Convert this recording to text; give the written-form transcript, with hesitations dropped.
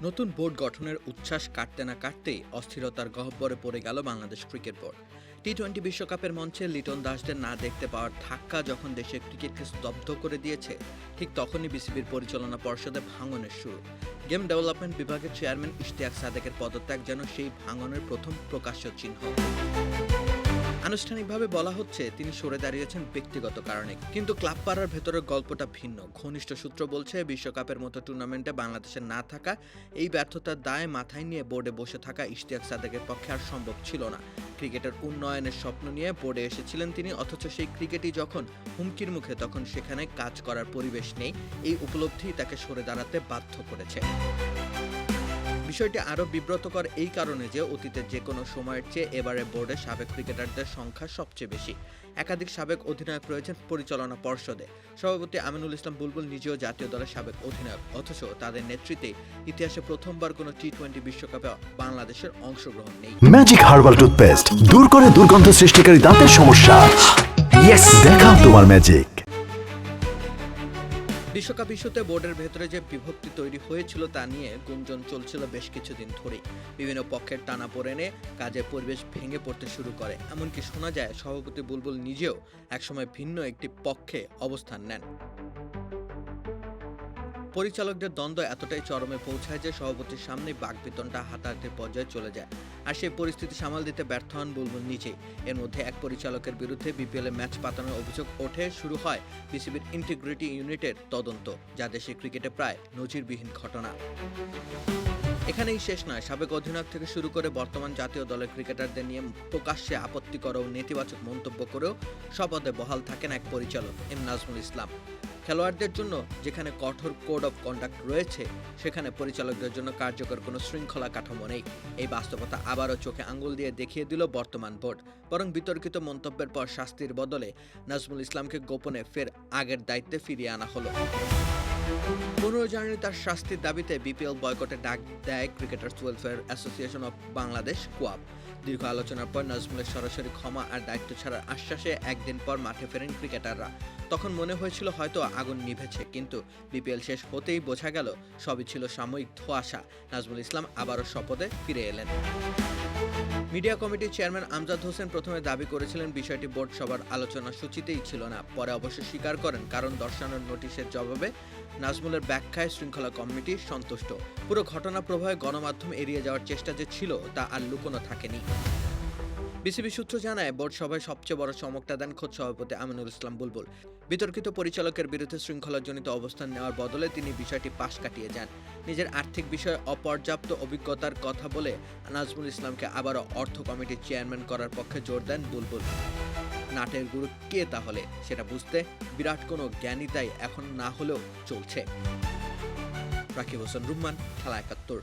নতুন বোর্ড গঠনের উচ্ছ্বাস কাটতে না কাটতেই অস্থিরতার গহ্বরে পড়ে গেল বাংলাদেশ ক্রিকেট বোর্ড। টি-20 বিশ্বকাপের মঞ্চে লিটন দাসদের না দেখতে পাওয়ার ধাক্কা যখন দেশের ক্রিকেটকে স্তব্ধ করে দিয়েছে, ঠিক তখনই বিসিবির পরিচালনা পর্ষদে ভাঙনের শুরু। গেম ডেভেলপমেন্ট বিভাগের চেয়ারম্যান ইশতিয়াক সাদেকের পদত্যাগ যেন সেই ভাঙনের প্রথম প্রকাশ্য চিহ্ন। আনুষ্ঠানিকভাবে বলা হচ্ছে তিনি সরে দাঁড়িয়েছেন ব্যক্তিগত কারণে, কিন্তু ক্লাব পাড়ার ভেতরের গল্পটা ভিন্ন। ঘনিষ্ঠ সূত্র বলছে বিশ্বকাপের মতো টুর্নামেন্টে বাংলাদেশের না থাকা, এই ব্যর্থতার দায় মাথায় নিয়ে বোর্ডে বসে থাকা ইশতিয়াক সাদেকের পক্ষে আর সম্ভব ছিল না। ক্রিকেটের উন্নয়নের স্বপ্ন নিয়ে বোর্ডে এসেছিলেন তিনি, অথচ সেই ক্রিকেটই যখন হুমকির মুখে তখন সেখানে কাজ করার পরিবেশ নেই। এই উপলব্ধি তাকে সরে দাঁড়াতে বাধ্য করেছে। বিষয়টি আরও বিব্রতকর এই কারণে যে অতীতের যে কোনো সময়ের চেয়ে এবারে বোর্ডে সাবেক ক্রিকেটারদের সংখ্যা সবচেয়ে বেশি। একাধিক সাবেক অধিনায়ক রয়েছেন পরিচালনা পর্ষদে। সভাপতি আমিনুল ইসলাম বুলবুল নিজেও জাতীয় দলের সাবেক অধিনায়ক, অথচ তাদের নেতৃত্বে ইতিহাসে প্রথমবার কোনো টি-20 বিশ্বকাপে বাংলাদেশের অংশগ্রহণ নেই। ম্যাজিক হার্বাল টুথপেস্ট দূর করে দুর্গন্ধ সৃষ্টিকারী দাঁতের সমস্যা। ইয়েস, দেখাও তোমার ম্যাজিক। বিশ্বকাপ ইস্যুতে বোর্ডের ভেতরে যে বিভক্তি তৈরি হয়েছিল তা নিয়ে গুঞ্জন চলছিল বেশ কিছুদিন ধরেই। বিভিন্ন পক্ষের টানাপোড়েনে কাজের পরিবেশ ভেঙে পড়তে শুরু করে, এমনকি শোনা যায় সভাপতি বুলবুল নিজেও একসময় ভিন্ন একটি পক্ষে অবস্থান নেন। পরিচালকদের দ্বন্দ্ব এতটাই চরমে পৌঁছায় যে সভাপতির সামনে বাকবিতণ্ডা হাতাহাতির পর্যায়ে চলে যায়, আর সেই পরিস্থিতি সামাল দিতে ব্যর্থ হন বুলবুল নিজেই। এর মধ্যে এক পরিচালকের বিরুদ্ধে বিপিএল ম্যাচ পাতানোর অভিযোগ ওঠে। শুরু হয় বিসিবির ইন্টিগ্রিটি ইউনিটের তদন্ত, যা দেশের ক্রিকেটে প্রায় নজিরবিহীন ঘটনা। এখানেই শেষ নয়, সাবেক অধিনায়ক থেকে শুরু করে বর্তমান জাতীয় দলের ক্রিকেটারদের নিয়ে প্রকাশ্যে আপত্তিকর ও নেতিবাচক মন্তব্য করেও স্বপদে বহাল থাকেন এক পরিচালক এম নাজমুল ইসলাম। খেলোয়াড়দের জন্য যেখানে কঠোর কোড অফ কন্ডাক্ট রয়েছে, সেখানে পরিচালকদের জন্য কার্যকর কোনো শৃঙ্খলা কাঠামো নেই। এই বাস্তবতা আবারও চোখে আঙুল দিয়ে দেখিয়ে দিল বর্তমান বোর্ড। বরং বিতর্কিত মন্তব্যের পর শাস্তির বদলে নাজমুল ইসলামকে গোপনে ফের আগের দায়িত্বে ফিরিয়ে আনা হলো। 15 জানুয়ারি তার শাস্তির দাবিতে বিপিএল বয়কটে ডাক দেয় cricketers welfare association of Bangladesh, কোয়াব। দীর্ঘ আলোচনার পর নাজমুলের সরাসরি ক্ষমা আর দায়িত্ব ছাড়ার আশ্বাসে একদিন পর মাঠে ফেরেন ক্রিকেটাররা। তখন মনে হয়েছিল হয়তো আগুন নিভেছে, কিন্তু বিপিএল শেষ হতেই বোঝা গেল সবই ছিল সাময়িক ধোঁয়াশা। নাজমুল ইসলাম আবারও শপথে ফিরে এলেন। মিডিয়া কমিটির চেয়ারম্যান আমজাদ হোসেন প্রথমে দাবি করেছিলেন বিষয়টি বোর্ড সভার আলোচনা সূচিতেই ছিল না, পরে অবশ্য স্বীকার করেন কারণ দর্শানোর নোটিশের জবাবে নাজমুলের ব্যাখ্যায় শৃঙ্খলা কমিটি সন্তুষ্ট। পুরো ঘটনা প্রবাহে গণমাধ্যম এড়িয়ে যাওয়ার চেষ্টা যে ছিল তা আর লুকোনো থাকেনি। বিসিবি সূত্র জানায় বোর্ড সভায় সবচেয়ে বড় চমকটা দেন খোদ সভাপতি আমিনুল ইসলাম বুলবুল। বিতর্কিত পরিচালকের বিরুদ্ধে শৃঙ্খলাজনিত অবস্থান নেওয়ার বদলে তিনি বিষয়টি পাশ কাটিয়ে যান। নিজের আর্থিক বিষয়ে অপর্যাপ্ত অভিজ্ঞতার কথা বলে নাজমুল ইসলামকে আবারও অর্থ কমিটির চেয়ারম্যান করার পক্ষে জোর দেন বুলবুল। নাটের গুরু কে তাহলে সেটা বুঝতে বিরাট কোনো জ্ঞানী তাই এখন না হলেও চলছে। রাকিব হোসেন রুম্মান, খেলা ৭১।